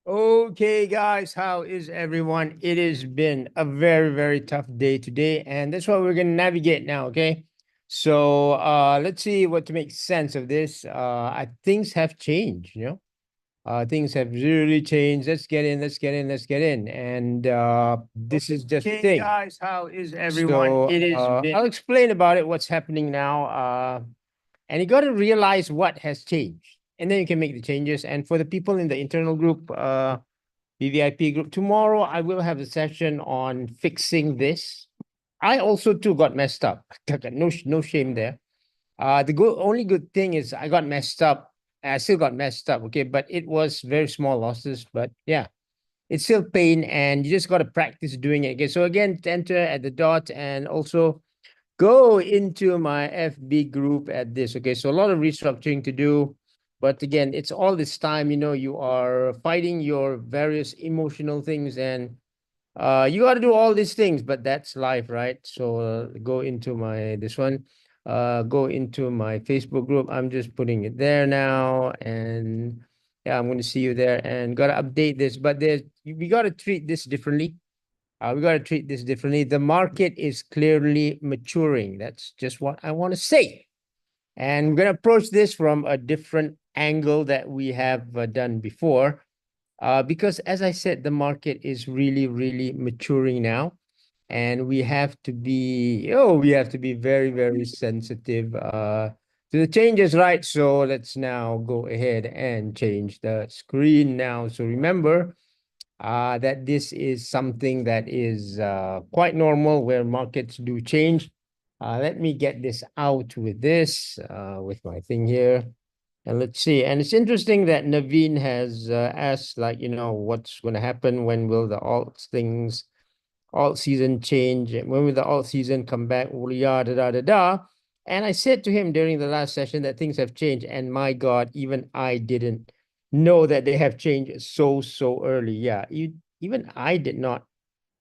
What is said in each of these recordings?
Okay, guys, how is everyone? It has been a very, very tough day today, and that's what we're gonna navigate now. Okay, so let's see what to make sense of this. Things have changed. Things have really changed. Let's get in. Let's get in. Let's get in. And this is just the Okay, thing. guys, how is everyone? So It is been I'll explain about it. What's happening now? And you got to realize what has changed, and then you can make the changes. And for the people in the internal group, VVIP group. Tomorrow, I will have a session on fixing this. I also too got messed up. No shame there. Only good thing is I got messed up. I still got messed up. Okay, but it was very small losses. But yeah, it's still pain, and you just got to practice doing it. Okay, so again, enter at the dot, and also go into my FB group at this. Okay, so a lot of restructuring to do. But again, it's all this time, you are fighting your various emotional things, and you got to do all these things, but that's life, right? So go into my this one, go into my Facebook group. I'm just putting it there now, and yeah, I'm going to see you there, and got to update this. But we got to treat this differently. We got to treat this differently. The market is clearly maturing. That's just what I want to say. And we're going to approach this from a different angle that we have done before. Because, as I said, the market is really, really maturing now. And we have to be very, very sensitive to the changes, right? So let's now go ahead and change the screen now. So remember, that this is something that is quite normal where markets do change. Let me get this out with with my thing here. And let's see. And it's interesting that Naveen has asked, like, what's going to happen? When will the alt season change? When will the alt season come back? Oh, yeah, da da da da. And I said to him during the last session that things have changed. And my God, even I didn't know that they have changed so early. Yeah, even I did not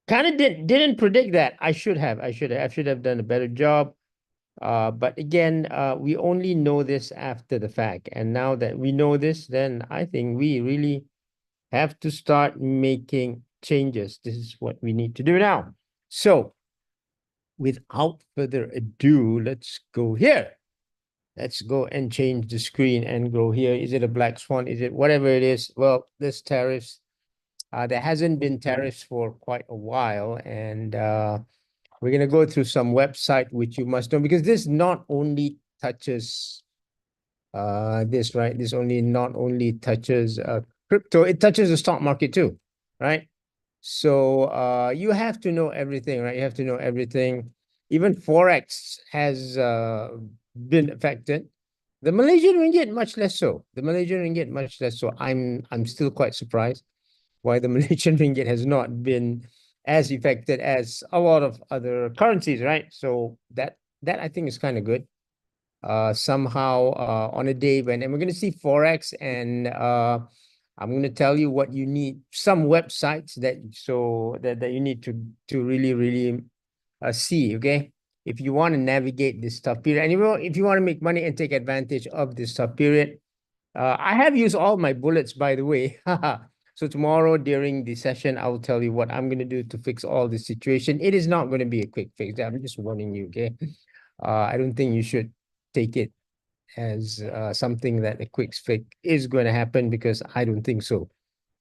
kind of didn't predict that. I should have done a better job. But again, we only know this after the fact. And now that we know this, then I think we really have to start making changes. This is what we need to do now. So without further ado, let's go here. Let's go and change the screen and go here. Is it a black swan? Is it whatever it is? Well, this tariffs. There hasn't been tariffs for quite a while, and we're gonna go through some website which you must know, because this not only touches this, right? This only not only touches crypto, it touches the stock market too, right? So you have to know everything, right? You have to know everything. Even Forex has been affected. The Malaysian ringgit much less so. The Malaysian ringgit much less so. I'm still quite surprised why the Malaysian ringgit has not been as affected as a lot of other currencies, right? So that I think is kind of good. Somehow on a day when, and we're going to see Forex, and I'm going to tell you what you need, some websites that you need to really, really see, okay? If you want to navigate this tough period, and if you want to make money and take advantage of this tough period, I have used all my bullets, by the way. So tomorrow during the session, I will tell you what I'm going to do to fix all this situation. It is not going to be a quick fix. I'm just warning you, okay? I don't think you should take it as something that a quick fix is going to happen, because I don't think so.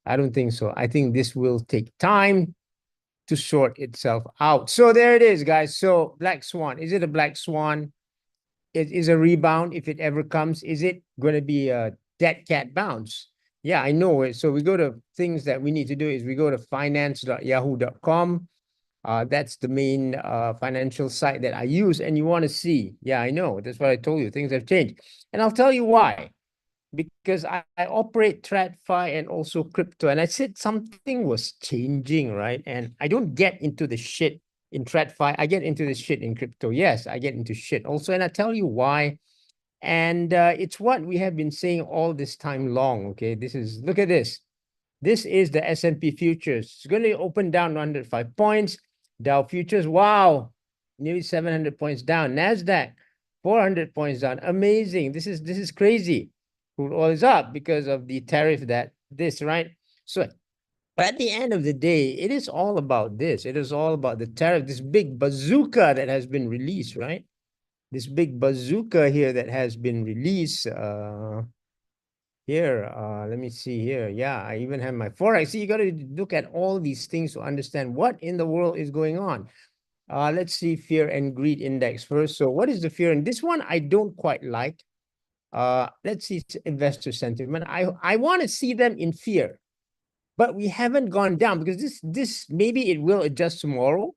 I don't think so. I think this will take time to sort itself out. So there it is, guys. So black swan. Is it a black swan? It is a rebound if it ever comes. Is it going to be a dead cat bounce? Yeah, I know it. So we go to things that we need to do is we go to finance.yahoo.com. That's the main financial site that I use, and you want to see. Yeah, I know. That's what I told you. Things have changed. And I'll tell you why. Because I operate TradFi and also crypto. And I said something was changing, right? And I don't get into the shit in TradFi. I get into the shit in crypto. Yes, I get into shit also. And I tell you why. And it's what we have been saying all this time long. Okay, look at this. This is the S&P futures. It's going to open down 105 points. Dow futures, wow, nearly 700 points down. NASDAQ, 400 points down. Amazing. This is crazy. Crude oil is up because of the tariff right? So but at the end of the day, it is all about this. It is all about the tariff, this big bazooka that has been released, right? This big bazooka here that has been released. Here, let me see here. Yeah, I even have my Forex. See, you got to look at all these things to understand what in the world is going on. Let's see fear and greed index first. So what is the fear? And this one I don't quite like. Let's see investor sentiment. I want to see them in fear, but we haven't gone down because this maybe it will adjust tomorrow,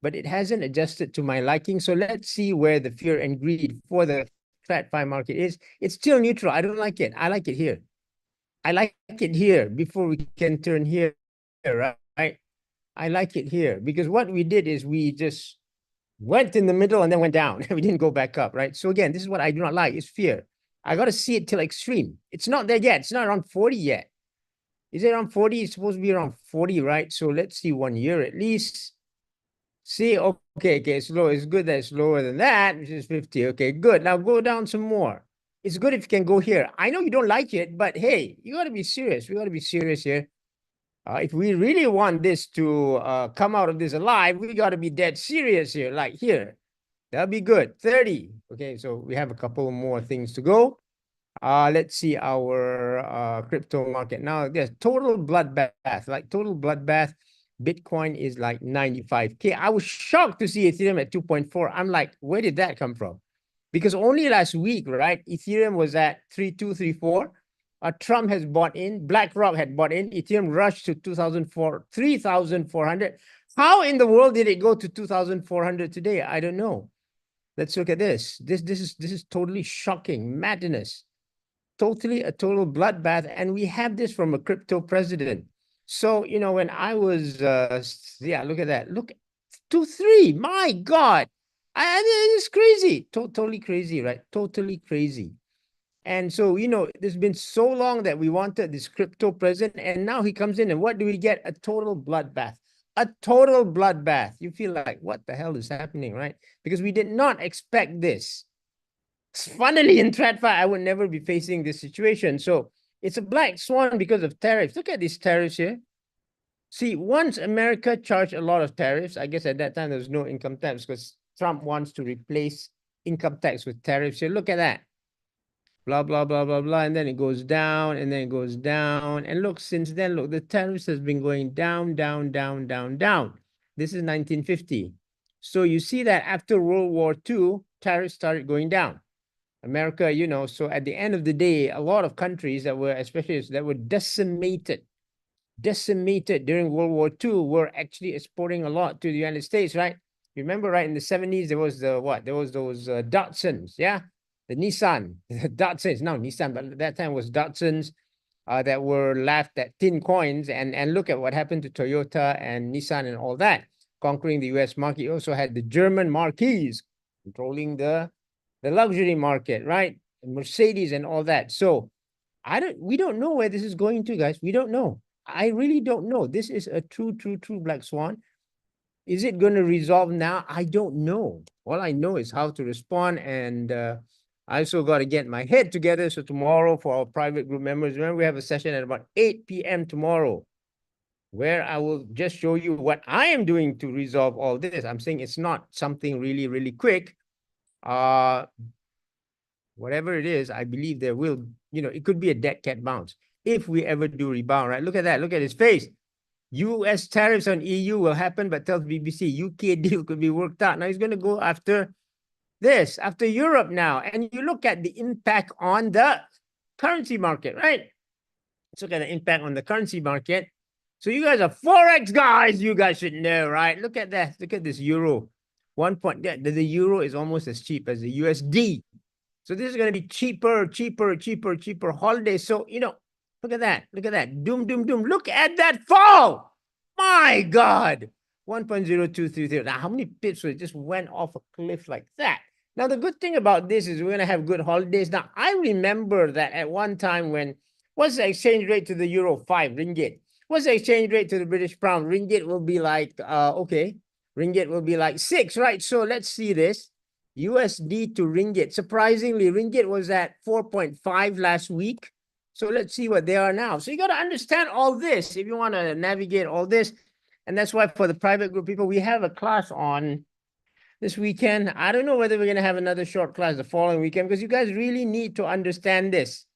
but it hasn't adjusted to my liking. So let's see where the fear and greed for the TradFi market is. It's still neutral. I don't like it. I like it here. I like it here before we can turn here, right? I like it here because what we did is we just went in the middle and then went down. We didn't go back up, right? So again, this is what I do not like, is fear. I got to see it till extreme. It's not there yet. It's not around 40 yet. Is it around 40? It's supposed to be around 40, right? So let's see 1 year at least. See, okay, it's low. It's good that it's lower than that, which is 50. Okay, good. Now go down some more. It's good if you can go here. I know you don't like it, but hey, you got to be serious. We got to be serious here. If we really want this to come out of this alive, we got to be dead serious here, like here. That'll be good. 30. Okay, so we have a couple more things to go. Let's see our crypto market. Now, there's total bloodbath, like total bloodbath. Bitcoin is like 95K. I was shocked to see Ethereum at 2.4. I'm like, where did that come from? Because only last week, right, Ethereum was at 3,234. Trump has bought in, BlackRock had bought in, Ethereum rushed to 3,400. How in the world did it go to 2,400 today? I don't know. Let's look at this. This is totally shocking, madness. Totally a total bloodbath. And we have this from a crypto president. So, you know, when I was, yeah, look at that. Look, 2-3, my God. It's crazy. Totally crazy, right? Totally crazy. And so, you know, there's been so long that we wanted this crypto president, and now he comes in, and what do we get? A total bloodbath. A total bloodbath. You feel like, what the hell is happening, right? Because we did not expect this. Funnily, in TradFi, I would never be facing this situation. So it's a black swan because of tariffs. Look at these tariffs here. See, once America charged a lot of tariffs, I guess at that time there was no income tax because Trump wants to replace income tax with tariffs here. Look at that. Blah, blah, blah, blah, blah. And then it goes down, and then it goes down. And look, since then, look, the tariffs has been going down, down, down, down, down. This is 1950. So you see that after World War II, tariffs started going down. America, you know, so at the end of the day, a lot of countries that were, especially that were decimated during World War II were actually exporting a lot to the United States, right? You remember, right, in the 70s, there was the, what? There was those Datsuns, yeah? The Nissan, Datsuns, no, Nissan, but at that time was Datsuns that were laughed at tin coins. And look at what happened to Toyota and Nissan and all that, conquering the US market. You also had the German marquis controlling the luxury market, right? And Mercedes and all that. So we don't know where this is going to, guys. We don't know. I really don't know. This is a true black swan. Is it going to resolve now? I don't know. All I know is how to respond. And I also got to get my head together. So tomorrow for our private group members, remember we have a session at about 8 p.m. tomorrow, where I will just show you what I am doing to resolve all this. I'm saying it's not something really, really quick. Whatever it is, I believe there will, you know, it could be a dead cat bounce if we ever do rebound, right? Look at that. Look at his face. US tariffs on EU will happen, but tells BBC UK deal could be worked out. Now he's going to go after this, after Europe now. And you look at the impact on the currency market, right? Let's look at the impact on the currency market. So you guys are Forex guys. You guys should know, right? Look at that. Look at this euro. The euro is almost as cheap as the USD. So this is going to be cheaper holiday. So, you know, look at that. Look at that. Doom. Look at that fall. My God. 1.0233. Now, how many pips it just went off a cliff like that? Now, the good thing about this is we're going to have good holidays. Now, I remember that at one time when, what's the exchange rate to the euro? 5 ringgit. What's the exchange rate to the British pound? Ringgit will be like, okay. Ringgit will be like 6, right? So let's see this. USD to ringgit. Surprisingly, ringgit was at 4.5 last week. So let's see what they are now. So you got to understand all this if you want to navigate all this. And that's why for the private group people, we have a class on this weekend. I don't know whether we're going to have another short class the following weekend because you guys really need to understand this.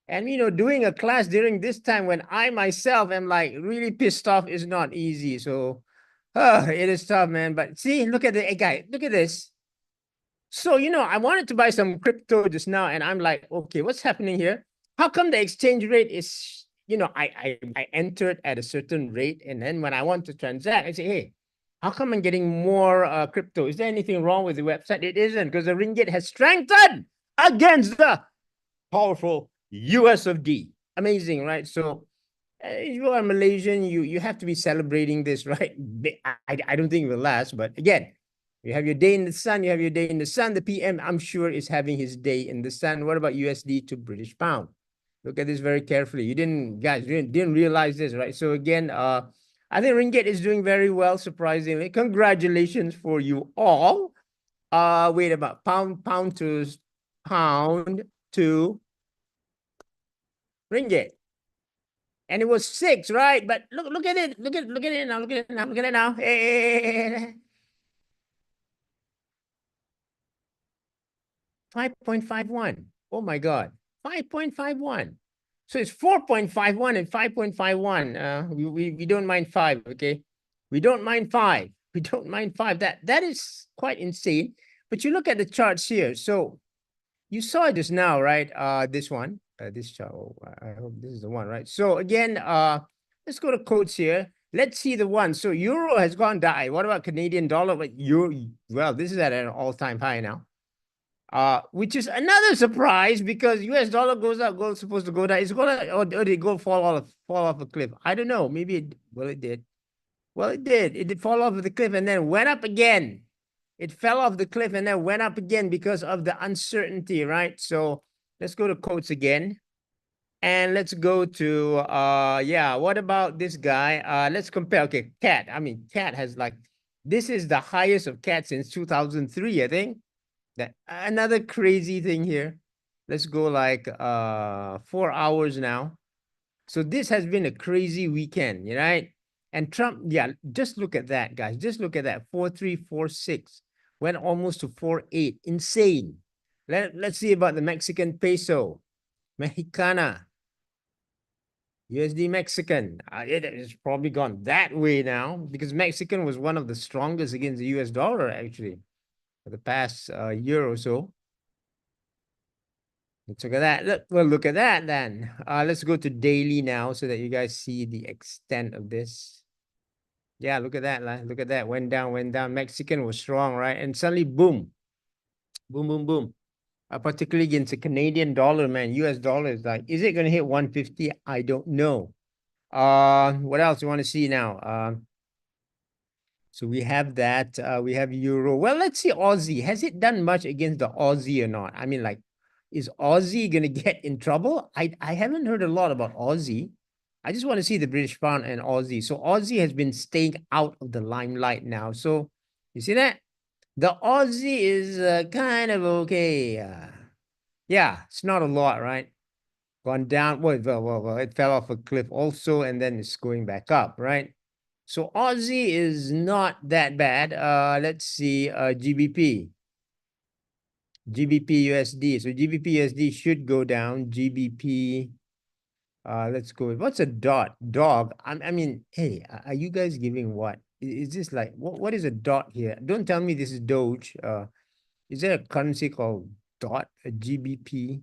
And, you know, doing a class during this time when I myself am like really pissed off is not easy. So it is tough, man. But see, look at the hey, guy. Look at this. So, you know, I wanted to buy some crypto just now. And I'm like, okay, what's happening here? How come the exchange rate is, you know, I entered at a certain rate. And then when I want to transact, I say, hey, how come I'm getting more crypto? Is there anything wrong with the website? It isn't because the ringgit has strengthened against the powerful US of D. Amazing, right? So if you are Malaysian, you have to be celebrating this, right? I don't think it will last, but again, you have your day in the sun, you have your day in the sun. The PM, I'm sure, is having his day in the sun. What about USD to British pound? Look at this very carefully. You didn't realize this, right? So again, I think ringgit is doing very well, surprisingly. Congratulations for you all. Wait about pound to ringgit. And it was 6, right? But look at it. Look at it now. Look at it now. Look at it now. Hey. 5.51. Oh my God. 5.51. So it's 4.51 and 5.51. We don't mind 5, okay? We don't mind 5. We don't mind 5. That is quite insane. But you look at the charts here. So you saw it just now, right? This one. This chart. Oh, I hope this is the one, right? So again, let's go to quotes here. Let's see the one. So euro has gone down. What about Canadian dollar? But well, this is at an all-time high now. Which is another surprise because US dollar goes up, gold's supposed to go down. It's gonna or did gold fall off a cliff? I don't know. Maybe it did. Well, it did. It did fall off of the cliff and then went up again. It fell off the cliff and then went up again because of the uncertainty, right? So let's go to quotes again. And let's go to yeah, what about this guy? Let's compare. Okay, cat. I mean, cat has like this is the highest of cat since 2003, I think. That another crazy thing here. Let's go like 4 hours now. So this has been a crazy weekend, right? And Trump, yeah, just look at that, guys. Just look at that. 4.346 went almost to 4.8. Insane. Let's see about the Mexican peso. Mexicana. USD Mexican. It has probably gone that way now because Mexican was one of the strongest against the US dollar, actually, for the past year or so. Let's look at that. Look at that then. Let's go to daily now so that you guys see the extent of this. Yeah, look at that. Look at that. Went down. Mexican was strong, right? And suddenly, boom. Boom, boom, boom. Particularly against the Canadian dollar, man. US dollar is like, is it going to hit 150? I don't know. What else you want to see now? So we have that. We have euro. Well, let's see Aussie. Has it done much against the Aussie or not? I mean, like, is Aussie going to get in trouble? I haven't heard a lot about Aussie. I just want to see the British pound and Aussie. So Aussie has been staying out of the limelight now. So you see that? The Aussie is kind of okay. Yeah, it's not a lot, right? Gone down. Well, it fell off a cliff also, and then it's going back up, right? So Aussie is not that bad. Let's see, GBP. GBP USD. So GBP USD should go down. GBP, let's go with, what's a dot? Dog. I mean, hey, are you guys giving what? Is this like, what is a dot here? Don't tell me this is Doge. Is there a currency called dot? A GBP?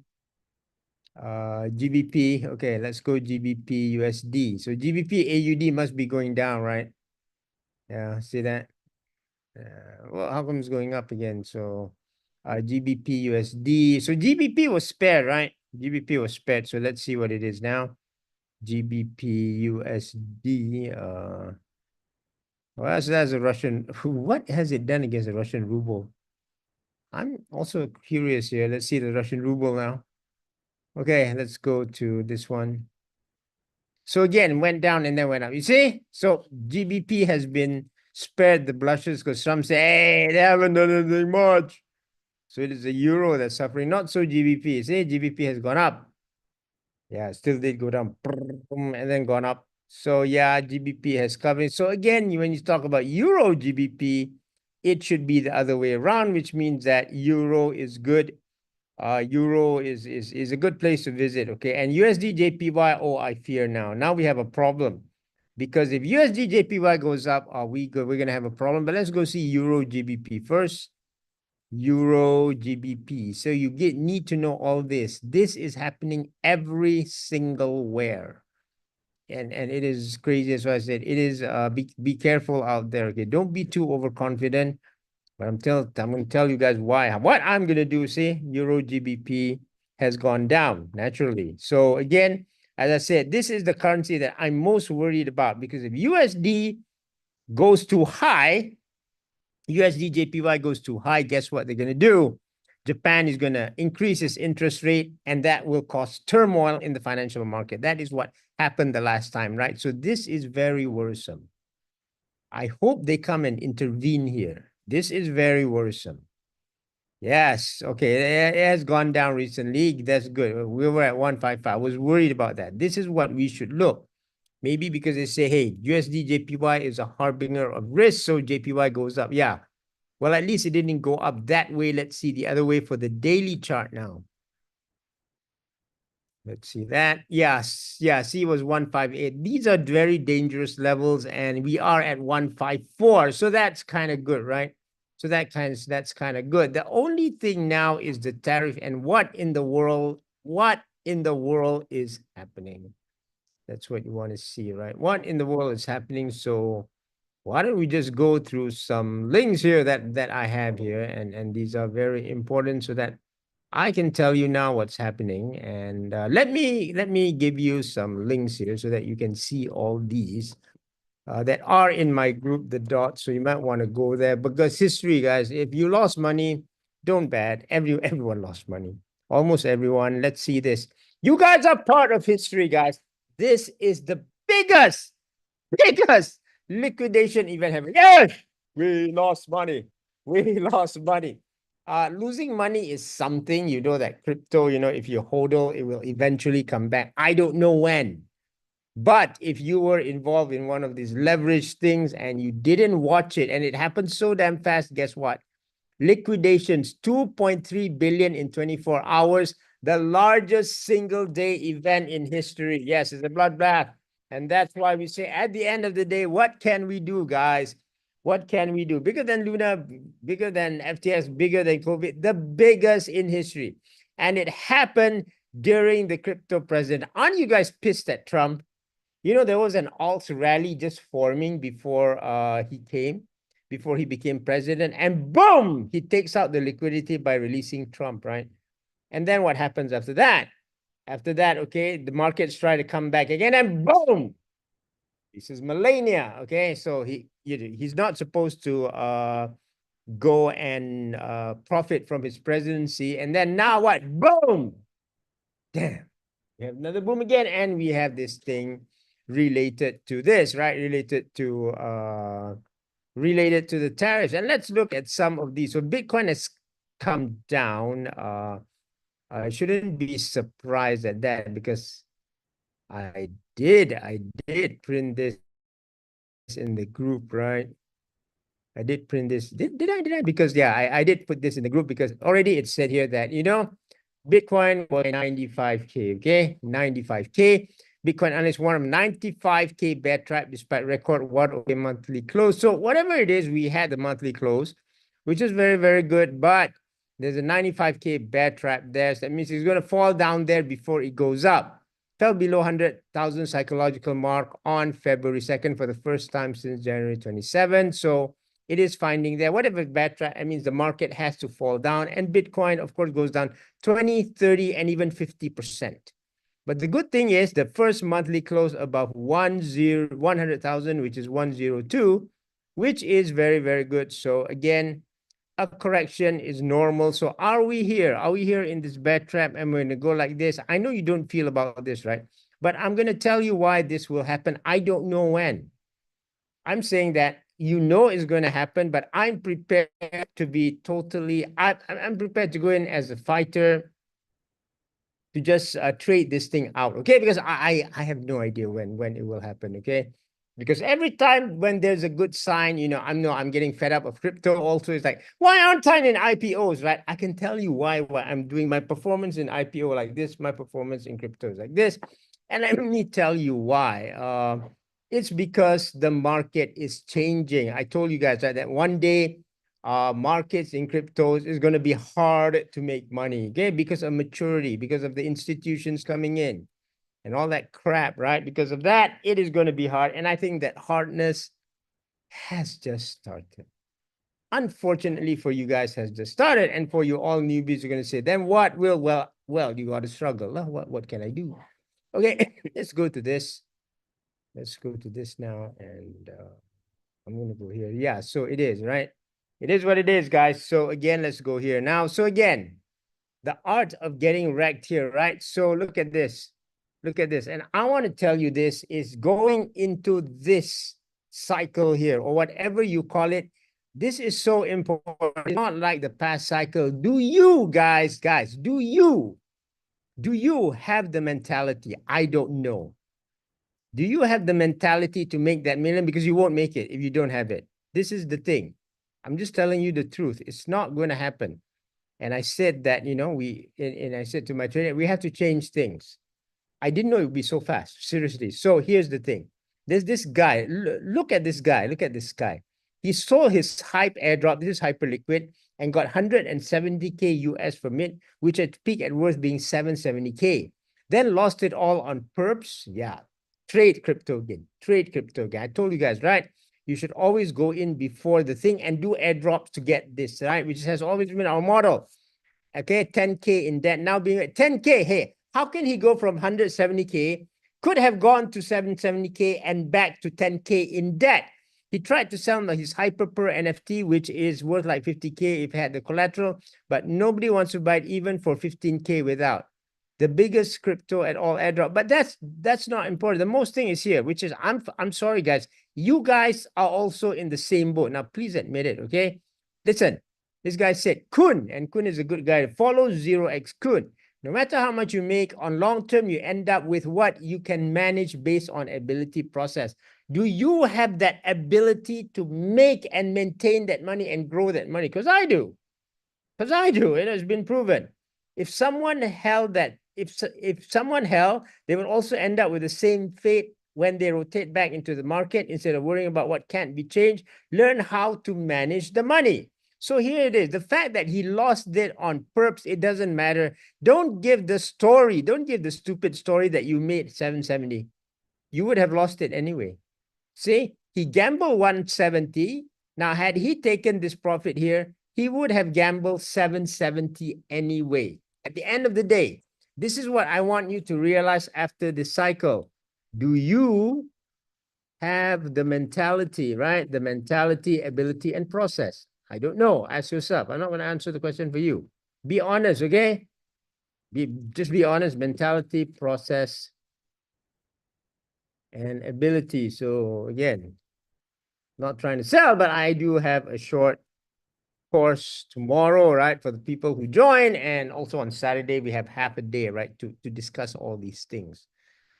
GBP. Okay, let's go GBP USD. So GBP AUD must be going down, right? Yeah, see that? Well, how come it's going up again? So GBP USD. So GBP was spared, right? GBP was spared. So let's see what it is now. GBP USD. Well, so that's a Russian. What has it done against the Russian ruble? I'm also curious here. Let's see the Russian ruble now. Okay, let's go to this one. So again, went down and then went up. You see? So GBP has been spared the blushes because some say, hey, they haven't done anything much. So it is the euro that's suffering, not so GBP. See, GBP has gone up. Yeah, still did go down and then gone up. So yeah, GBP has covered. So again, when you talk about Euro GBP, it should be the other way around, which means that Euro is good. Euro is a good place to visit. Okay, and USD JPY. Oh, I fear now. Now we have a problem because if USD JPY goes up, we're gonna have a problem. But let's go see Euro GBP first. Euro GBP. So you need to know all this. This is happening every single where. And it is crazy. As I said, it is be careful out there. Okay, don't be too overconfident. But I'm gonna tell you guys why. What I'm gonna do, see, Euro GBP has gone down naturally. So again, as I said, this is the currency that I'm most worried about because if USD goes too high, USD JPY goes too high, guess what they're going to do? Japan is going to increase its interest rate, and that will cause turmoil in the financial market. That is what happened the last time, right? So this is very worrisome. I hope they come and intervene here. This is very worrisome. Yes, okay, it has gone down recently. That's good. We were at 155. I was worried about that. This is what we should look. Maybe because they say, hey, USD JPY is a harbinger of risk, so JPY goes up. Yeah, well, at least it didn't go up that way. Let's see the other way for the daily chart now. Let's see that. Yes, yeah, C was 158. These are very dangerous levels, and we are at 154. So that's kind of good, right? So that's kind of good. The only thing now is the tariff and what in the world is happening? That's what you want to see, right? What in the world is happening? So why don't we just go through some links here that I have here, and these are very important so that I can tell you now what's happening. And let me give you some links here so that you can see all these that are in my group, the dots. So you might want to go there because history, guys. If you lost money, don't bad. Everyone lost money. Almost everyone. Let's see this. You guys are part of history, guys. This is the biggest liquidation event ever. Yes, we lost money. We lost money. Losing money is something, you know, that crypto, you know, if you hodl, it will eventually come back. I don't know when. But if you were involved in one of these leverage things and you didn't watch it and it happened so damn fast, guess what? Liquidations, 2.3 billion in 24 hours, the largest single day event in history. Yes, it's a bloodbath. And that's why we say at the end of the day, what can we do, guys? What can we do? Bigger than Luna, bigger than FTX, bigger than COVID, the biggest in history. And it happened during the crypto president. Aren't you guys pissed at Trump? You know, there was an alt rally just forming before before he became president, and boom, he takes out the liquidity by releasing Trump, right? And then what happens after that? After that, okay, the markets try to come back again, and boom, this is Melania, okay? So he's not supposed to go and profit from his presidency, and then now what? Boom! Damn, we have another boom again, and we have this thing related to this, right? Related to the tariffs. And let's look at some of these. So Bitcoin has come down. I shouldn't be surprised at that because I did print this in the group, right? I did print this. Did I? Because yeah, I did put this in the group because already it said here that, you know, Bitcoin was 95K, okay? 95K. Bitcoin analyst warned of 95K bear trap despite record monthly close. So whatever it is, we had the monthly close, which is very, very good. But there's a 95K bear trap there. So that means it's going to fall down there before it goes up. Fell below 100,000 psychological mark on February 2nd for the first time since January 27. So it is finding there. Whatever bad trap, that means the market has to fall down. And Bitcoin, of course, goes down 20, 30, and even 50%. But the good thing is the first monthly close above 100,000, which is 102, which is very, very good. So again, a correction is normal. So are we here? Are we here in this bad trap? And we're going to go like this. I know you don't feel about this, right? But I'm going to tell you why this will happen. I don't know when. I'm saying that you know it's going to happen, but I'm prepared to be totally, I'm prepared to go in as a fighter. to just trade this thing out, okay? Because I have no idea when it will happen, okay? Because every time when there's a good sign, you know, I'm getting fed up of crypto also. It's like, why aren't I in IPOs, right? I can tell you why I'm doing my performance in IPO like this, my performance in crypto is like this. And let me tell you why. It's because the market is changing. I told you guys that one day markets in cryptos is going to be hard to make money, okay? Because of maturity, because of the institutions coming in and all that crap, right? Because of that, it is going to be hard. And I think that hardness has just started. Unfortunately for you guys has just started. And for you all newbies, you're going to say, then what will, well, you got to struggle. What can I do? Okay, let's go to this. Let's go to this now. And I'm going to go here. Yeah, so it is, right? It is what it is, guys. So again, let's go here now. So again, the art of getting wrecked here, right? So look at this. Look at this. And I want to tell you this is going into this cycle here or whatever you call it. This is so important. It's not like the past cycle. Do you guys, do you have the mentality? I don't know. Do you have the mentality to make that million? Because you won't make it if you don't have it. This is the thing. I'm just telling you the truth. It's not going to happen. And I said that, you know, and I said to my trainer, we have to change things. I didn't know it would be so fast, seriously. So here's the thing. There's this guy. Look at this guy. Look at this guy. He sold his hype airdrop. This is Hyperliquid and got 170K US from it, which at peak at worth being 770K. Then lost it all on perps. Yeah. Trade crypto again. Trade crypto again. I told you guys, right? You should always go in before the thing and do airdrops to get this, right? Which has always been our model. Okay, 10K in debt, now being at 10K. Hey, how can he go from 170K, could have gone to 770K and back to 10K in debt? He tried to sell his Hyperper NFT, which is worth like 50K if he had the collateral, but nobody wants to buy it even for 15K without. The biggest crypto at all airdrop, but that's not important. The most thing is here, which is I'm sorry, guys. You guys are also in the same boat. Now, please admit it, okay? Listen, this guy said Kun, and Kun is a good guy. Follow 0x Kun. No matter how much you make, on long term, you end up with what you can manage based on ability process. Do you have that ability to make and maintain that money and grow that money? Because I do. Because I do. It has been proven. If someone held that, if someone held, they will also end up with the same fate when they rotate back into the market instead of worrying about what can't be changed. Learn how to manage the money. So here it is. The fact that he lost it on perps, it doesn't matter. Don't give the story. Don't give the stupid story that you made 770. You would have lost it anyway. See, he gambled 170. Now, had he taken this profit here, he would have gambled 770 anyway. At the end of the day, this is what I want you to realize after this cycle. Do you have the mentality, right? The mentality, ability, and process? I don't know. Ask yourself. I'm not going to answer the question for you. Be honest, okay? Just be honest. Mentality, process, and ability. So again, not trying to sell, but I do have a short course tomorrow, right, for the people who join, and also on Saturday we have half a day, right, to discuss all these things,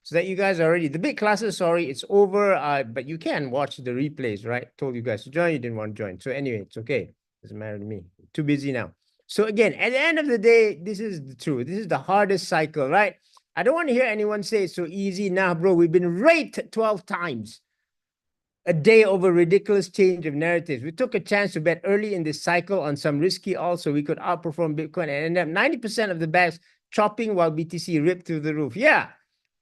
so that you guys are already the big classes. Sorry, it's over, but you can watch the replays, right? Told you guys to join, you didn't want to join, so anyway, it's okay. Doesn't matter to me. Too busy now. So again, at the end of the day, this is the truth. This is the hardest cycle, right? I don't want to hear anyone say it's so easy. Nah, bro, we've been raped 12 times a day over ridiculous change of narratives. We took a chance to bet early in this cycle on some risky also we could outperform Bitcoin and end up 90% of the bags chopping while BTC ripped through the roof. Yeah,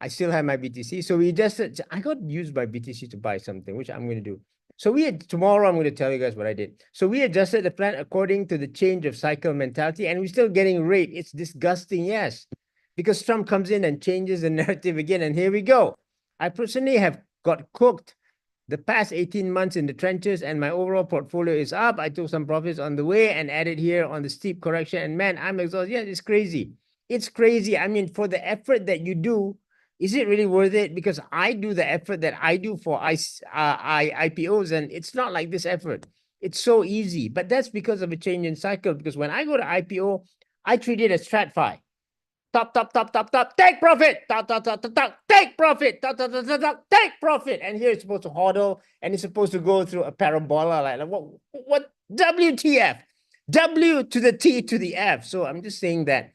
I still have my BTC. So we just, I got used by BTC to buy something, which I'm going to do. So tomorrow I'm going to tell you guys what I did. So we adjusted the plan according to the change of cycle mentality, and we're still getting raped. It's disgusting, yes, because Trump comes in and changes the narrative again, and here we go. I personally have got cooked the past 18 months in the trenches, and my overall portfolio is up. I took some profits on the way and added here on the steep correction. And man, I'm exhausted. Yeah, it's crazy. It's crazy. I mean, for the effort that you do, is it really worth it? Because I do the effort that I do for IPOs, and it's not like this effort. It's so easy, but that's because of a change in cycle. Because when I go to IPO, I treat it as TradFi. top, take profit, take profit, take profit. And here it's supposed to hodl, and it's supposed to go through a parabola, like what WTF? W to the T to the F. So I'm just saying that,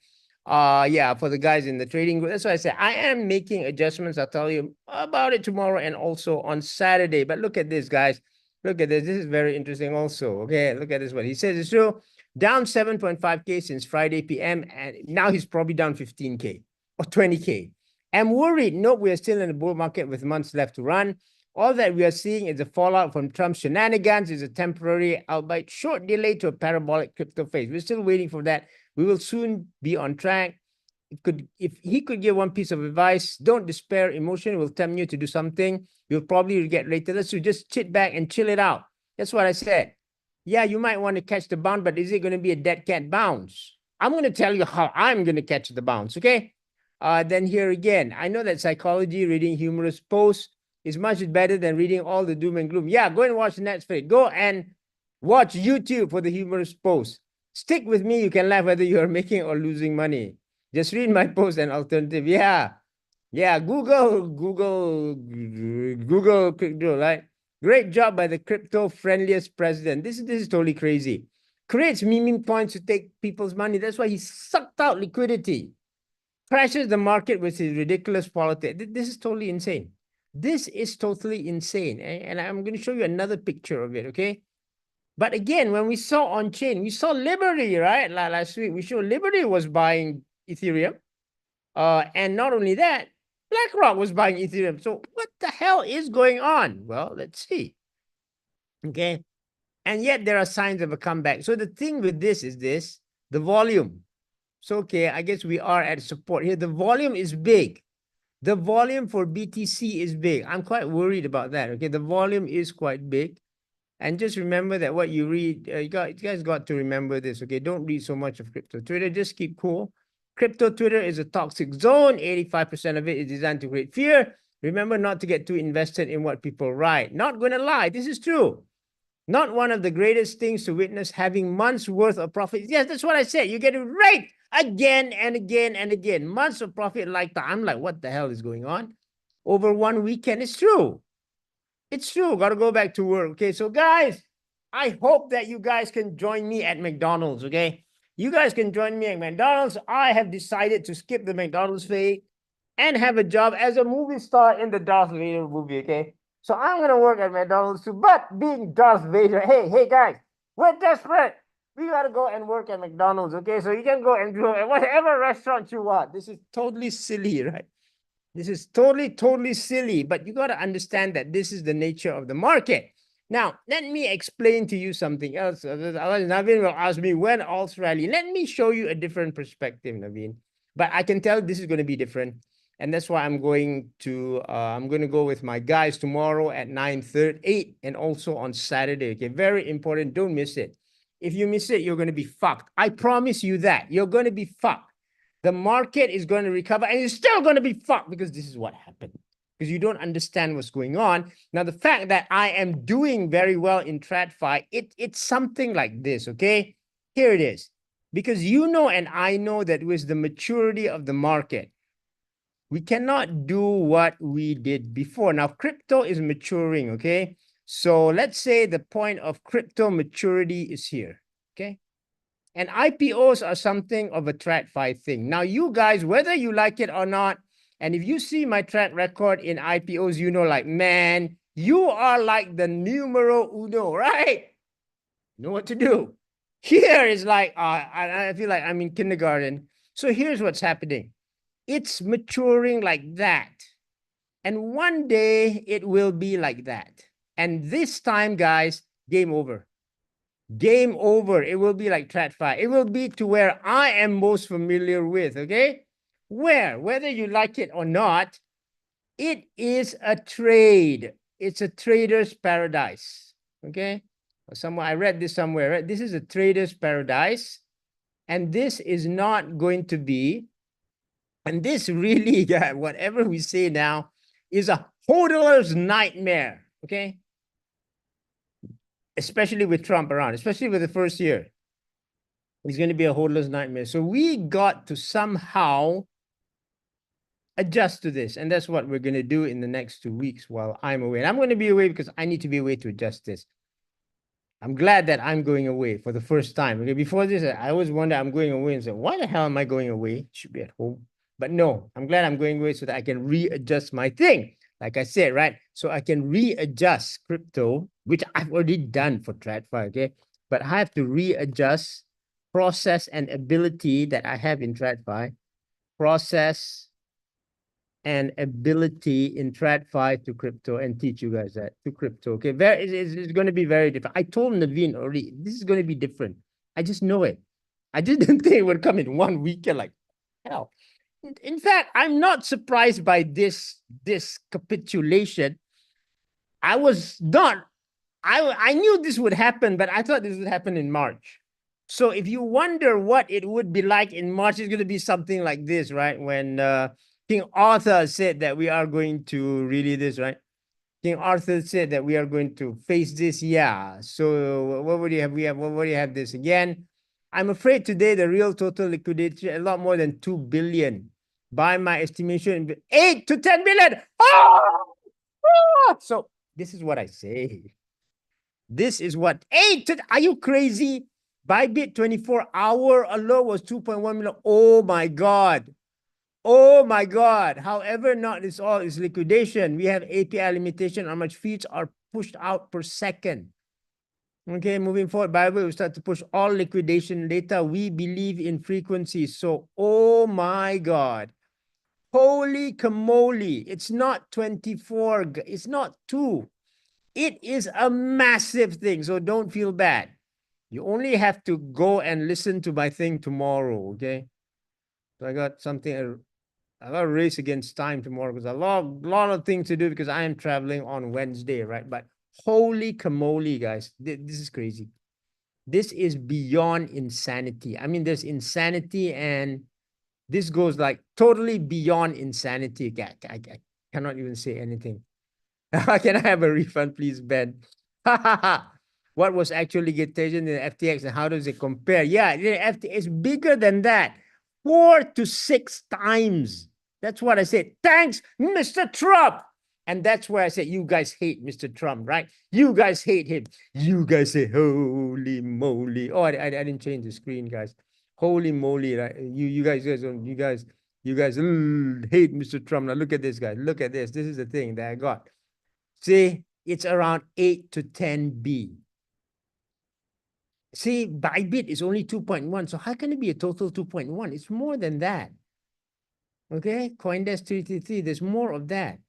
yeah, for the guys in the trading group, that's why I said I am making adjustments. I'll tell you about it tomorrow and also on Saturday. But look at this, guys. Look at this. This is very interesting also. Okay, look at this one. He says it's true. Down 7.5K since Friday PM, and now he's probably down 15K or 20K. I'm worried. Nope, we are still in a bull market with months left to run. All that we are seeing is a fallout from Trump's shenanigans, is a temporary, albeit short delay to a parabolic crypto phase. We're still waiting for that. We will soon be on track. If he could give one piece of advice, don't despair. Emotion will tempt you to do something you'll probably regret later. Let's just sit back and chill it out. That's what I said. Yeah, you might want to catch the bounce, but is it going to be a dead cat bounce? I'm going to tell you how I'm going to catch the bounce, okay? Then here again, I know that psychology, reading humorous posts is much better than reading all the doom and gloom. Yeah, go and watch Netflix. Go and watch YouTube for the humorous posts. Stick with me. You can laugh whether you are making or losing money. Just read my post and alternative. Yeah. Google crypto, right? Great job by the crypto friendliest president. This is totally crazy. Creates meme points to take people's money. That's why he sucked out liquidity. Crashes the market with his ridiculous politics. This is totally insane. This is totally insane. And I'm going to show you another picture of it, okay? But again, when we saw on chain, we saw Liberty, right? Last week, we showed Liberty was buying Ethereum. And not only that, BlackRock was buying Ethereum. So what the hell is going on? Well, let's see. Okay. And yet there are signs of a comeback. So the thing with this is this, the volume. So, okay, I guess we are at support here. The volume is big. The volume for BTC is big. I'm quite worried about that. Okay. The volume is quite big. And just remember that what you read, you guys got to remember this. Okay. Don't read so much of crypto Twitter. Just keep cool. Crypto Twitter is a toxic zone. 85% of it is designed to create fear. Remember not to get too invested in what people write. Not going to lie. This is true. Not one of the greatest things to witness, having months worth of profit. Yes, that's what I said. You get it right again and again and again. Months of profit like that. I'm like, what the hell is going on? Over one weekend. It's true. It's true. Got to go back to work. Okay, so guys, I hope that you guys can join me at McDonald's, okay? You guys can join me at McDonald's. I have decided to skip the McDonald's phase and have a job as a movie star in the Darth Vader movie, okay? So I'm going to work at McDonald's too, but being Darth Vader, hey guys, we're desperate. We got to go and work at McDonald's, okay? So you can go and go at whatever restaurant you want. This is totally silly, right? This is totally silly, but you got to understand that this is the nature of the market. Now, let me explain to you something else. Naveen will ask me when alts rally. Let me show you a different perspective, Naveen. But I can tell this is going to be different. And that's why I'm going to go with my guys tomorrow at 9:38 and also on Saturday. Okay, very important. Don't miss it. If you miss it, you're going to be fucked. I promise you that. You're going to be fucked. The market is going to recover and you're still going to be fucked because this is what happened. Because you don't understand what's going on. Now, the fact that I am doing very well in TradFi, it's something like this, okay? Here it is. Because you know and I know that with the maturity of the market, we cannot do what we did before. Now, crypto is maturing, okay? So let's say the point of crypto maturity is here, okay? And IPOs are something of a TradFi thing. Now, you guys, whether you like it or not, and if you see my track record in IPOs, you know, like, man, you are like the numero uno, right? You know what to do. Here is like, I feel like I'm in kindergarten. So here's what's happening. It's maturing like that. And one day it will be like that. And this time, guys, game over. Game over. It will be like TradFi. It will be to where I am most familiar with, okay? Whether you like it or not, it is a trade. It's a trader's paradise, okay? I read this somewhere, right? This is a trader's paradise. And this is not going to be, and this really, whatever we say now, is a hodler's nightmare, okay? Especially with Trump around, especially with the first year. It's going to be a hodler's nightmare. So we got to somehow adjust to this. And that's what we're going to do in the next 2 weeks while I'm away. And I'm going to be away because I need to be away to adjust this. I'm glad that I'm going away for the first time. Okay, before this, I always wonder I'm going away and say, why the hell am I going away? Should be at home. But no, I'm glad I'm going away so that I can readjust my thing. Like I said, right? So I can readjust crypto, which I've already done for TradFi, okay? But I have to readjust process and ability that I have in TradFi, process and ability in TradFi to crypto, and teach you guys that to crypto. Okay, it's going to be very different. I told Naveen already, this is going to be different. I just know it. I just didn't think it would come in 1 weekend like hell. In fact, I'm not surprised by this capitulation. I was not. I knew this would happen, but I thought this would happen in March. So if you wonder what it would be like in March, it's going to be something like this, right? When King Arthur said that we are going to really this, right? King Arthur said that we are going to face this. Yeah. So what would you have? What would you have this again? I'm afraid today the real total liquidity a lot more than 2 billion. By my estimation, 8 to 10 billion. So this is what I say. This is what 8 to, are you crazy? Bybit 24-hour alone was 2.1 million. Oh my God. Oh my God. However, not this all is liquidation. We have API limitation on how much feeds are pushed out per second. Okay, moving forward, Bible will start to push all liquidation data. We believe in frequency. So, oh my God. Holy camoli. It's not 24. It's not 2. It is a massive thing. So don't feel bad. You only have to go and listen to my thing tomorrow, okay? So I got something, I got a race against time tomorrow because a lot of things to do because I am traveling on Wednesday, right? But holy camoli, guys, this is crazy. This is beyond insanity. I mean, there's insanity and this goes like totally beyond insanity. I cannot even say anything. Can I have a refund, please, Ben? What was actually liquidation in the FTX and how does it compare? Yeah, the FTX is bigger than that. 4 to 6 times. That's what I said. Thanks, Mr. Trump. And that's where I said, you guys hate Mr. Trump, right? You guys hate him. You guys say, holy moly. Oh, I didn't change the screen, guys. Holy moly, right? You guys hate Mr. Trump. Now look at this, guys. Look at this. This is the thing that I got. See, it's around 8 to 10 B. See, Bybit is only 2.1. So how can it be a total 2.1? It's more than that. Okay, CoinDesk 333, there's more of that.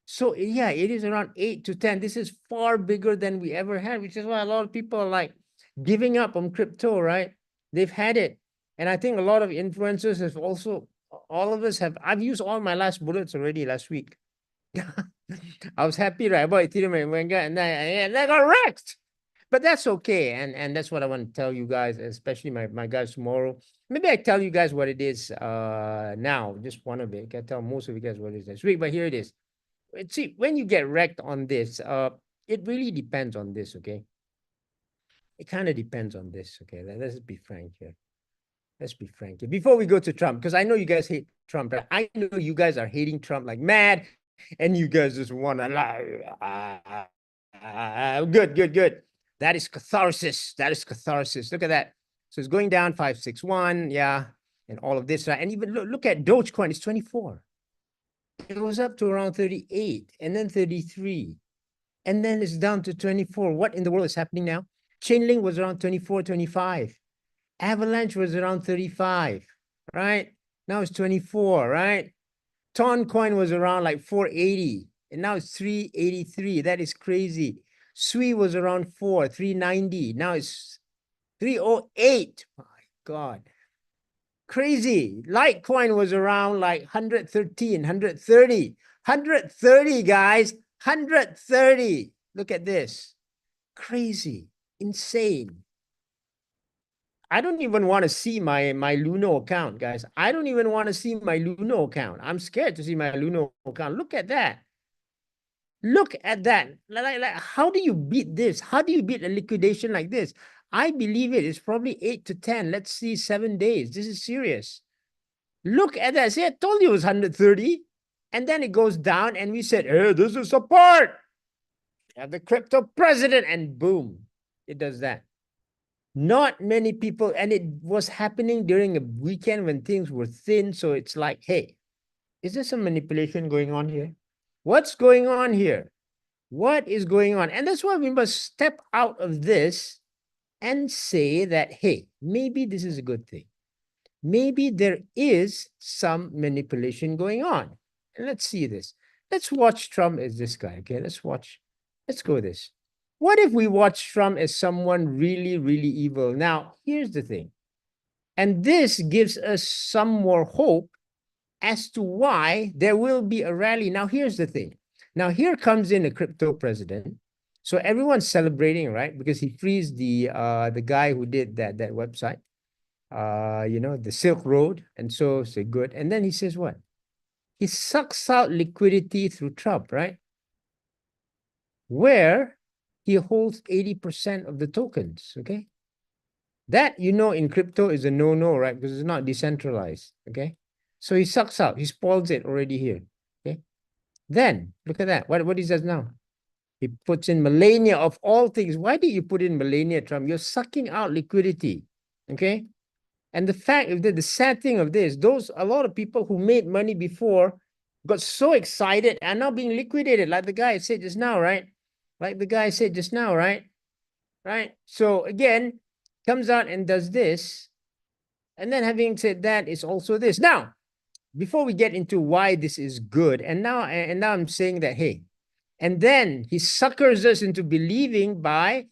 So yeah, it is around 8 to 10. This is far bigger than we ever had, which is why a lot of people are like giving up on crypto, right? They've had it. And I think a lot of influencers have also, all of us have, I've used all my last bullets already last week. I was happy, right? I bought Ethereum and I got wrecked. But that's okay. And that's what I want to tell you guys, especially my guys tomorrow. Maybe I tell you guys what it is now, just one of it. I can tell most of you guys what it is next week, but here it is. See, when you get wrecked on this, it really depends on this, okay? It kind of depends on this, okay? Let's be frank here. Let's be frank here. Before we go to Trump, because I know you guys hate Trump, but I know you guys are hating Trump like mad, and you guys just want to lie. Good. That is catharsis. That is catharsis. Look at that. So it's going down 561, yeah, and all of this, right? And even look at Dogecoin, it's 24. It was up to around 38, and then 33, and then it's down to 24. What in the world is happening now? Chainlink was around 24, 25. Avalanche was around 35, right? Now it's 24, right? Toncoin was around like 480, and now it's 383. That is crazy. Sui was around 390. Now it's 308. My God. Crazy. Litecoin was around like 113, 130. 130, guys. 130. Look at this. Crazy. Insane. I don't even want to see my Luno account, guys. I don't even want to see my Luno account. I'm scared to see my Luno account. Look at that. Look at that. Like, how do you beat this? How do you beat a liquidation like this? I believe it is probably 8 to 10. Let's see 7 days. This is serious. Look at that. See, I told you it was 130. And then it goes down and we said, hey, this is support. Have the crypto president, and boom, it does that. Not many people, and it was happening during a weekend when things were thin. So it's like, hey, is there some manipulation going on here? What's going on here? What is going on? And that's why we must step out of this and say that, hey, maybe this is a good thing. Maybe there is some manipulation going on. And let's see this. Let's watch Trump as this guy. Okay, let's go with this. What if we watch Trump as someone really, really evil? Now, here's the thing. And this gives us some more hope as to why there will be a rally. Now, here's the thing. Now, here comes in a crypto president. So everyone's celebrating, right? Because he frees the guy who did that website, you know, the Silk Road. And so good. And then he says what? He sucks out liquidity through Trump, right? Where he holds 80% of the tokens, okay? That, you know, in crypto is a no-no, right? Because it's not decentralized, okay? So he sucks out, he spoils it already here, okay? Then, look at that, what he says now. He puts in millennia of all things. Why did you put in millennia, Trump? You're sucking out liquidity, okay? And the fact of the sad thing of this, a lot of people who made money before got so excited and now being liquidated, like the guy said just now, right? Like the guy said just now, right? Right? So again, comes out and does this. And then having said that, it's also this. Now, before we get into why this is good, and now I'm saying that, hey, and then he suckers us into believing by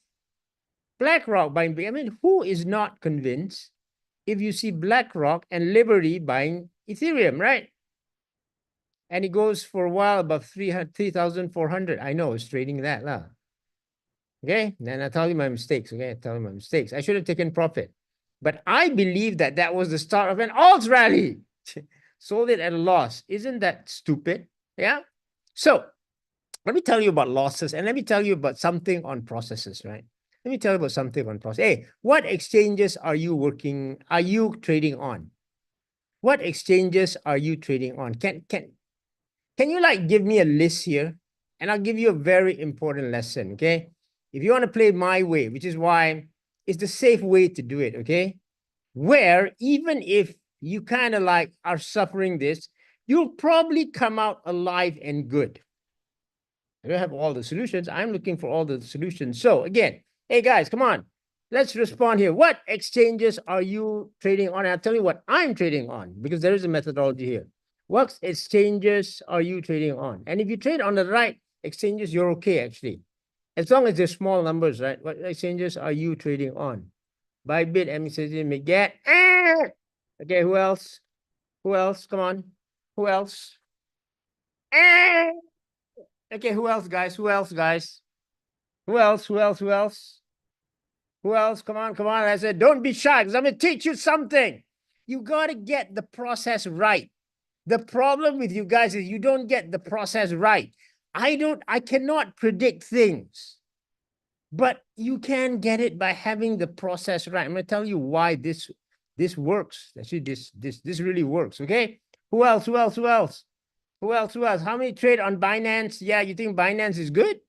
BlackRock buying. I mean, who is not convinced if you see BlackRock and Liberty buying Ethereum, right? And it goes for a while above 3,400. I know it's trading that lah. Okay, then I tell you my mistakes. Okay, I tell you my mistakes. I should have taken profit, but I believe that was the start of an alt rally. Sold it at a loss. Isn't that stupid? Yeah. So let me tell you about losses, and let me tell you about something on processes, right? Let me tell you about something on process. Hey, what exchanges are you trading on? What exchanges are you trading on? Can you like give me a list here? And I'll give you a very important lesson, okay? If you want to play my way, which is why it's the safe way to do it, okay? Where even if you kind of like are suffering this, you'll probably come out alive and good. I don't have all the solutions. I'm looking for all the solutions. So again, hey guys, come on. Let's respond here. What exchanges are you trading on? And I'll tell you what I'm trading on because there is a methodology here. What exchanges are you trading on? And if you trade on the right exchanges, you're okay actually. As long as they're small numbers, right? What exchanges are you trading on? Bybit, MCG, get. Okay, who else? Who else? Come on. Who else? Okay, who else, guys? Who else, guys? Who else? Who else? Who else? Who else? Come on, come on. I said, don't be shy because I'm going to teach you something. You got to get the process right. The problem with you guys is you don't get the process right. I cannot predict things, but you can get it by having the process right. I'm going to tell you why this works. Actually, this really works. Okay. Who else? Who else? Who else? Who else? Who else? How many trade on Binance? Yeah, you think Binance is good?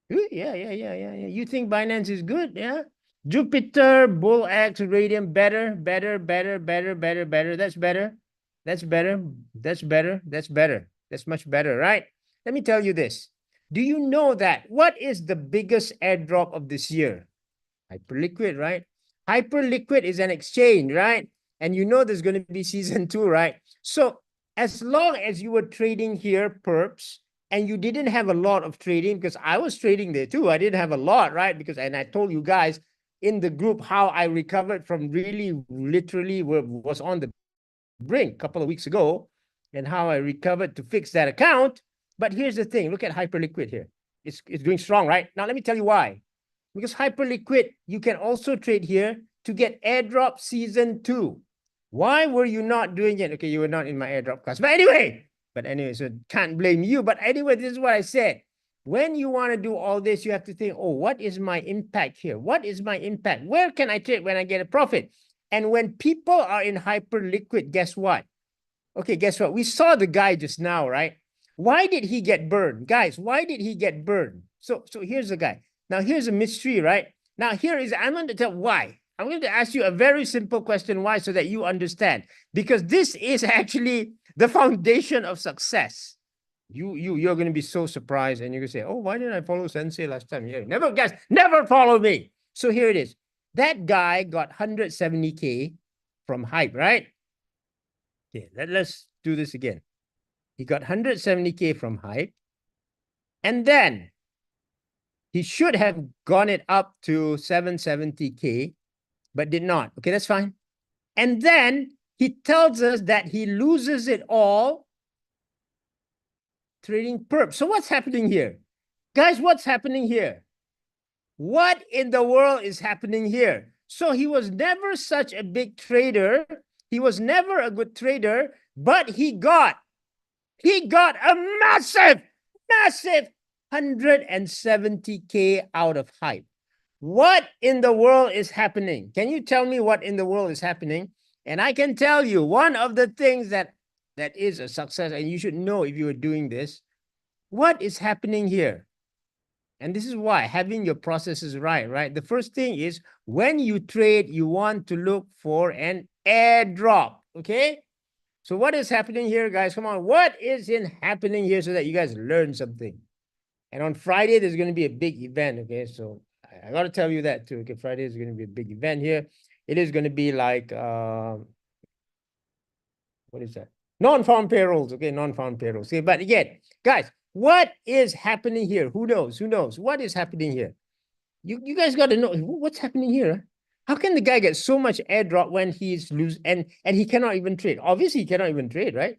Yeah. You think Binance is good? Yeah. Jupiter, BullX, Radium, better. That's better. That's better. That's better. That's better. That's much better, right? Let me tell you this. Do you know that what is the biggest airdrop of this year? Hyperliquid, right? Hyperliquid is an exchange, right? And you know there's going to be season 2, right? So as long as you were trading here, perps, and you didn't have a lot of trading, because I was trading there too. I didn't have a lot, right? And I told you guys in the group how I recovered from really, literally was on the brink a couple of weeks ago, and how I recovered to fix that account. But here's the thing. Look at Hyperliquid here. It's doing strong, right? Now, let me tell you why. Because Hyperliquid, you can also trade here to get airdrop season 2. Why were you not doing it? Okay, you were not in my airdrop class. But anyway, so can't blame you. But anyway, this is what I said. When you want to do all this, you have to think, oh, what is my impact here? What is my impact? Where can I trade when I get a profit? And when people are in Hyperliquid, guess what? Okay, guess what? We saw the guy just now, right? Why did he get burned? Guys, why did he get burned? So here's the guy. Now, here's a mystery, right? Now, I'm going to tell why. I'm going to ask you a very simple question, why, so that you understand. Because this is actually the foundation of success. You're going to be so surprised, and you're going to say, oh, why didn't I follow Sensei last time? Yeah, never, guys, never follow me. So here it is. That guy got 170K from hype, right? Okay, let's do this again. He got 170K from hype. And then he should have gone it up to 770K, but did not. Okay, that's fine. And then he tells us that he loses it all trading perp. So what's happening here? Guys, what's happening here? What in the world is happening here? So he was never such a big trader. He was never a good trader, but he got a massive 170K out of hype. What in the world is happening? Can you tell me what in the world is happening? And I can tell you one of the things that is a success, and you should know if you are doing this, what is happening here? And this is why having your processes right? The first thing is when you trade, you want to look for an airdrop, okay? So what is happening here, guys? Come on, what is happening here so that you guys learn something? And on Friday, there's going to be a big event, okay? So I got to tell you that too, okay? Friday is going to be a big event here. It is going to be like, what is that? Non-farm payrolls, okay? Non-farm payrolls, okay? But again, guys, what is happening here? Who knows? Who knows? What is happening here? You guys got to know what's happening here. How can the guy get so much airdrop when he's and he cannot even trade? Obviously, he cannot even trade, right?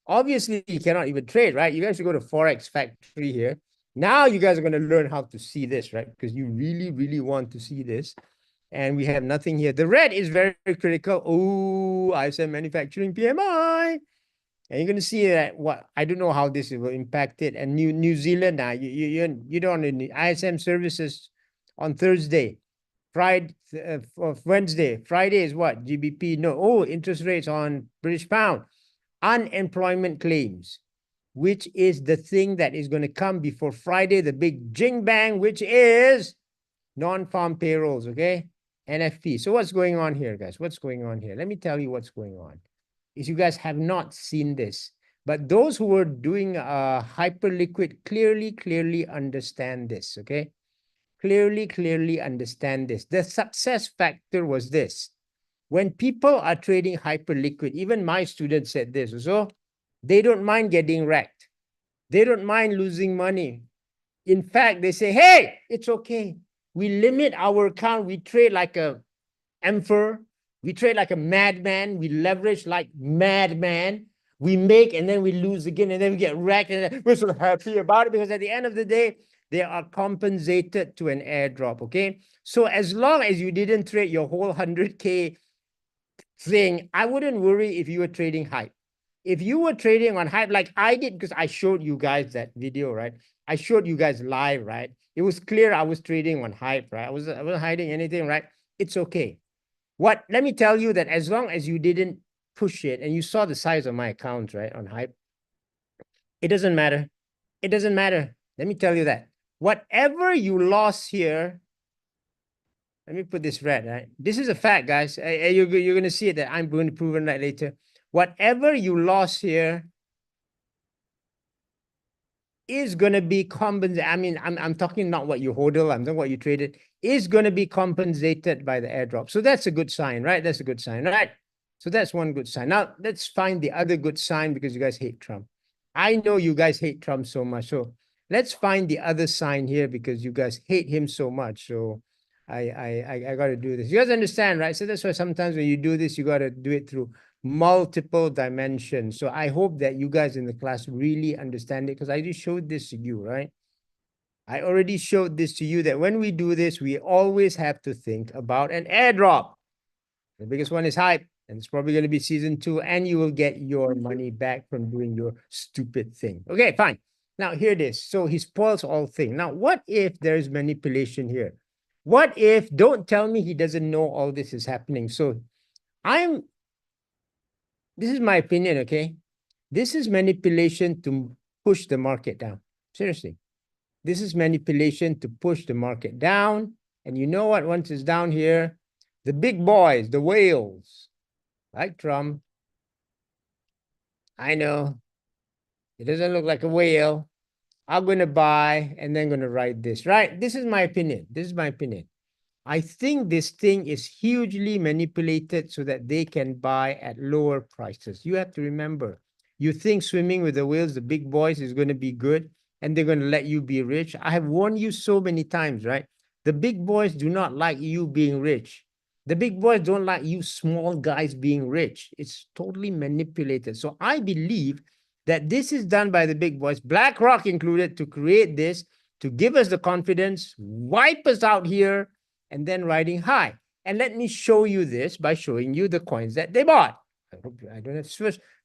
Obviously, he cannot even trade, right? You guys should go to Forex Factory here. Now you guys are going to learn how to see this, right? Because you really, really want to see this. And we have nothing here. The red is very, very critical. Oh, ISM manufacturing PMI. And you're going to see that I don't know how this will impact it. And New Zealand now, you don't need ISM services on Thursday. Friday, Wednesday. Friday is what? GBP. No. Oh, interest rates on British pound. Unemployment claims, which is the thing that is going to come before Friday, the big jing bang, which is non-farm payrolls, okay? NFP. So what's going on here, guys? What's going on here? Let me tell you what's going on. Is you guys have not seen this, but those who were doing hyperliquid clearly understand this, okay? Clearly understand this. The success factor was this. When people are trading hyperliquid, even my students said this, so they don't mind getting wrecked. They don't mind losing money. In fact, they say, hey, it's okay. We limit our account. We trade like a emperor. We trade like a madman. We leverage like madman. We make and then we lose again and then we get wrecked. And we're so happy about it because at the end of the day, they are compensated to an airdrop, okay? So as long as you didn't trade your whole 100K thing, I wouldn't worry if you were trading hype. If you were trading on hype like I did, because I showed you guys that video, right? I showed you guys live, right? It was clear I was trading on hype, right? I wasn't hiding anything, right? It's okay. Let me tell you that as long as you didn't push it and you saw the size of my account, right, on hype, it doesn't matter. It doesn't matter. Let me tell you that. Whatever you lost here, let me put this red, right? This is a fact, guys. You're going to see it that I'm going to prove it later. Whatever you lost here is going to be compensated. I mean, I'm talking not what you hodl, I'm talking what you traded, is going to be compensated by the airdrop. So that's a good sign, right? That's a good sign, right? So that's one good sign. Now, let's find the other good sign because you guys hate Trump. I know you guys hate Trump so much. So let's find the other sign here because you guys hate him so much. So I got to do this. You guys understand, right? So that's why sometimes when you do this, you got to do it through multiple dimensions. So I hope that you guys in the class really understand it because I just showed this to you, right? I already showed this to you that when we do this, we always have to think about an airdrop. The biggest one is hype, and it's probably going to be season 2, and you will get your money back from doing your stupid thing. Okay, fine. Now, here it is. So he spoils all things. Now, what if there's manipulation here? What if, don't tell me he doesn't know all this is happening. So I'm This is my opinion, okay? This is manipulation to push the market down. Seriously. This is manipulation to push the market down. And you know what? Once it's down here, the big boys, the whales, like Trump, I know it doesn't look like a whale. I'm going to buy and then going to ride this, right? This is my opinion. This is my opinion. I think this thing is hugely manipulated so that they can buy at lower prices. You have to remember, you think swimming with the whales, the big boys, is going to be good and they're going to let you be rich. I have warned you so many times, right? The big boys do not like you being rich. The big boys don't like you small guys being rich. It's totally manipulated. So I believe that this is done by the big boys, BlackRock included, to create this, to give us the confidence, wipe us out here, and then riding high. And let me show you this by showing you the coins that they bought. I hope I don't have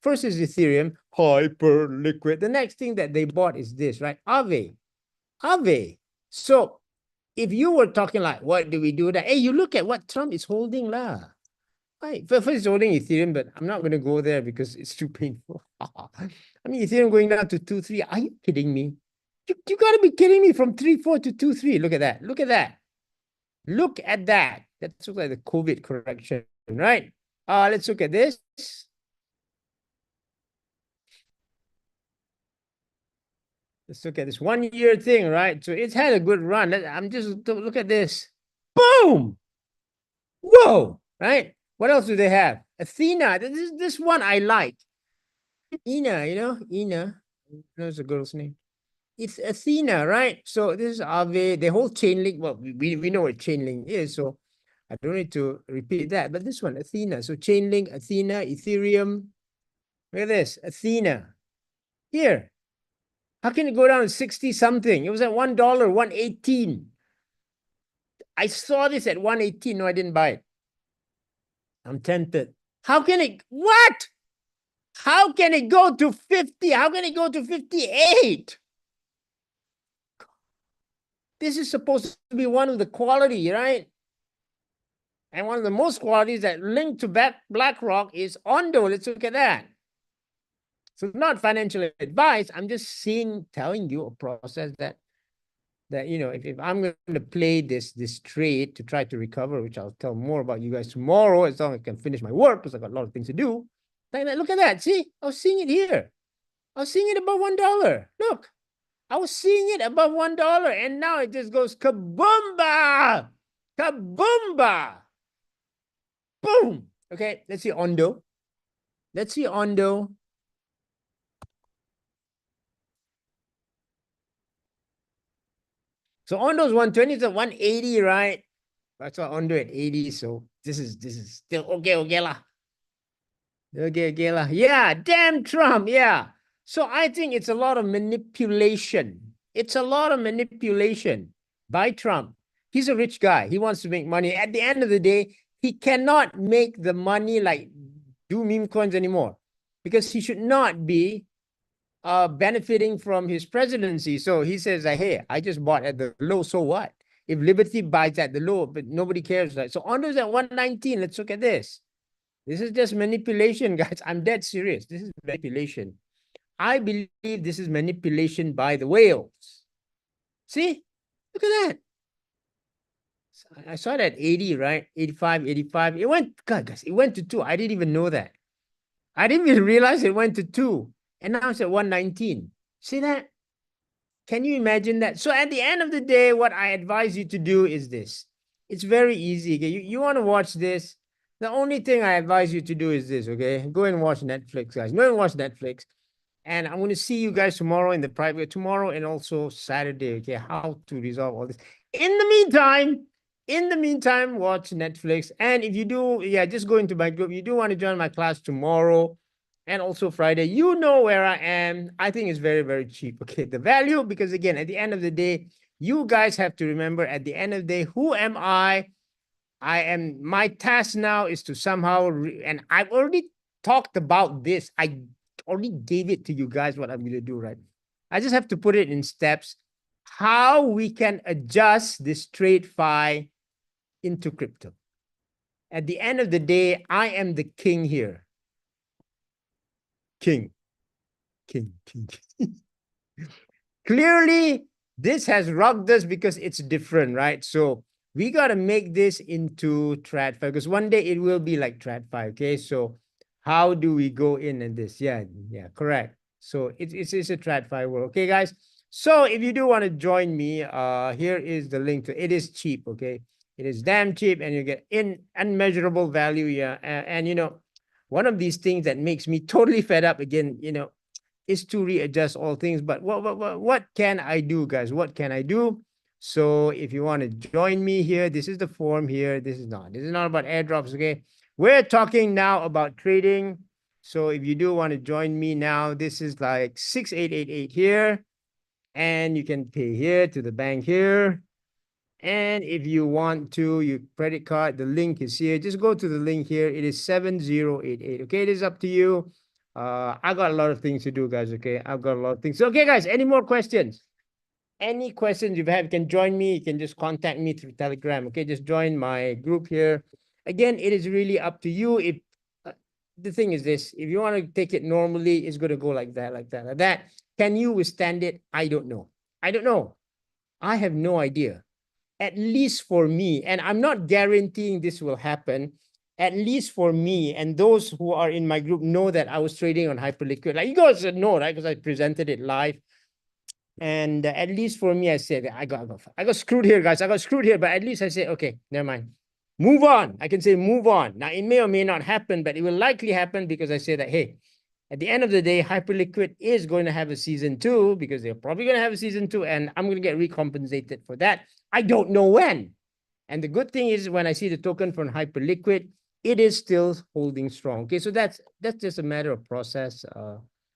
first is Ethereum, hyper liquid. The next thing that they bought is this, right? Aave. So if you were talking like, what do we do that? Hey, you look at what Trump is holding lah. Right. First he's holding Ethereum, but I'm not going to go there because it's too painful. I mean, Ethereum going down to 2.3. Are you kidding me? You got to be kidding me, from 3.4 to 2.3. Look at that. Look at that. Look at that. That looks like the COVID correction, right? Let's look at this. Let's look at this 1 year thing, right? So it's had a good run. I'm just look at this. Boom! Whoa! Right? What else do they have? Athena. This one I like. Ina, you know, Ina. That's a girl's name. It's Athena, right? So this is Aave. The whole chain link. Well, we know what chain link is, so I don't need to repeat that. But this one, Athena. So chain link, Athena, Ethereum. Look at this, Athena. Here. How can it go down to 60 something? It was at $1, 118. I saw this at 118. No, I didn't buy it. I'm tempted. How can it, what? How can it go to 50? How can it go to 58? This is supposed to be one of the quality, right? And one of the most qualities that link to BlackRock is Ondo. Let's look at that. So not financial advice. I'm just telling you a process that you know, if I'm going to play this trade to try to recover, which I'll tell more about you guys tomorrow, as long as I can finish my work, because I've got a lot of things to do. Look at that. See, I was seeing it here. I was seeing it above $1. Look, I was seeing it above $1, and now it just goes kaboomba, kaboomba, boom. Okay, let's see Ondo. Let's see Ondo. So Ondo's 120 to 180, right? That's what Ondo at 80. So this is still okay lah. Okay lah. Yeah, damn Trump. Yeah. So I think it's a lot of manipulation. It's a lot of manipulation by Trump. He's a rich guy. He wants to make money. At the end of the day, he cannot make the money like do meme coins anymore, because he should not be benefiting from his presidency. So he says, hey, I just bought at the low, so what? If Liberty buys at the low, but nobody cares. Right? So Ondo's at 119. Let's look at this. This is just manipulation, guys. I'm dead serious. This is manipulation. I believe this is manipulation by the whales. See? Look at that. I saw it at 80, right? 85, 85. It went, God, guys, it went to 2. I didn't even know that. I didn't even realize it went to 2. And now it's at 119. See that? Can you imagine that? So at the end of the day, what I advise you to do is this. It's very easy. Okay? You want to watch this. The only thing I advise you to do is this, okay? Go and watch Netflix, guys. Go and watch Netflix. And I'm going to see you guys tomorrow in the private, tomorrow and also Saturday, okay? How to resolve all this. In the meantime, watch Netflix. And if you do, yeah, just go into my group. You do want to join my class tomorrow and also Friday. You know where I am. I think it's very, very cheap, okay? The value, because again, at the end of the day, you guys have to remember, at the end of the day, who am I? My task now is to somehow, and I've already talked about this. I already gave it to you guys what I'm going to do, right? I just have to put it in steps, how we can adjust this trade fi into crypto. At the end of the day, I am the king here. king. Clearly, this has rugged us because it's different, right? So we got to make this into TradFi because one day it will be like TradFi, okay? So how do we go in this? Yeah, correct. So it's a TradFi world, okay, guys? So if you do want to join me, here is the link to it. Is cheap, okay? It is damn cheap and you get unmeasurable value, yeah. And you know, one of these things that makes me totally fed up again, you know, is to readjust all things. But what can I do, guys? What can I do? So if you want to join me here, this is the form here. This is not about airdrops, okay? We're talking now about trading. So if you do want to join me now, this is like 6888 here. And you can pay here to the bank here. And if you want to, your credit card, the link is here. Just go to the link here. It is 7088. Okay, it is up to you. I got a lot of things to do, guys. Okay, I've got a lot of things. Okay, guys, any more questions? Any questions you have, you can join me. You can just contact me through Telegram. Okay, just join my group here. Again, it is really up to you. If the thing is this, if you want to take it normally, it's going to go like that, like that, like that. Can you withstand it? I don't know. I don't know. I have no idea. At least for me, and I'm not guaranteeing this will happen, at least for me and those who are in my group know that I was trading on Hyperliquid. Like you guys know, right? Because I presented it live. And at least for me, I said, I got screwed here, guys. I got screwed here, but at least I said, okay, never mind. Move on. I can say move on. Now, it may or may not happen, but it will likely happen because I say that, hey, at the end of the day, Hyperliquid is going to have a season 2 because they're probably going to have a season 2 and I'm going to get recompensated for that. I don't know when. And the good thing is when I see the token from Hyperliquid, it is still holding strong. Okay, so that's just a matter of process.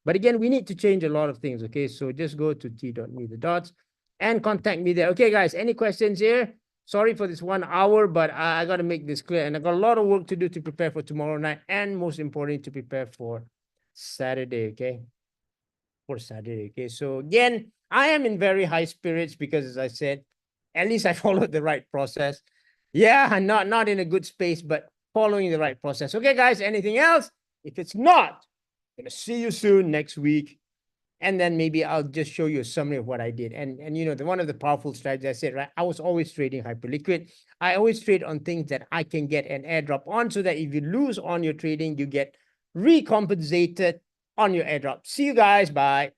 But again, we need to change a lot of things. Okay, so just go to t.me the dots and contact me there. Okay, guys, any questions here? Sorry for this 1 hour, but I got to make this clear. And I got a lot of work to do to prepare for tomorrow night and most importantly, to prepare for Saturday, okay? For Saturday, okay? So again, I am in very high spirits because as I said, at least I followed the right process. Yeah, not in a good space, but following the right process. Okay, guys, anything else? If it's not, I'm gonna see you soon next week. And then maybe I'll just show you a summary of what I did. And you know, one of the powerful strategies I said, right? I was always trading Hyperliquid. I always trade on things that I can get an airdrop on so that if you lose on your trading, you get recompensated on your airdrop. See you guys. Bye.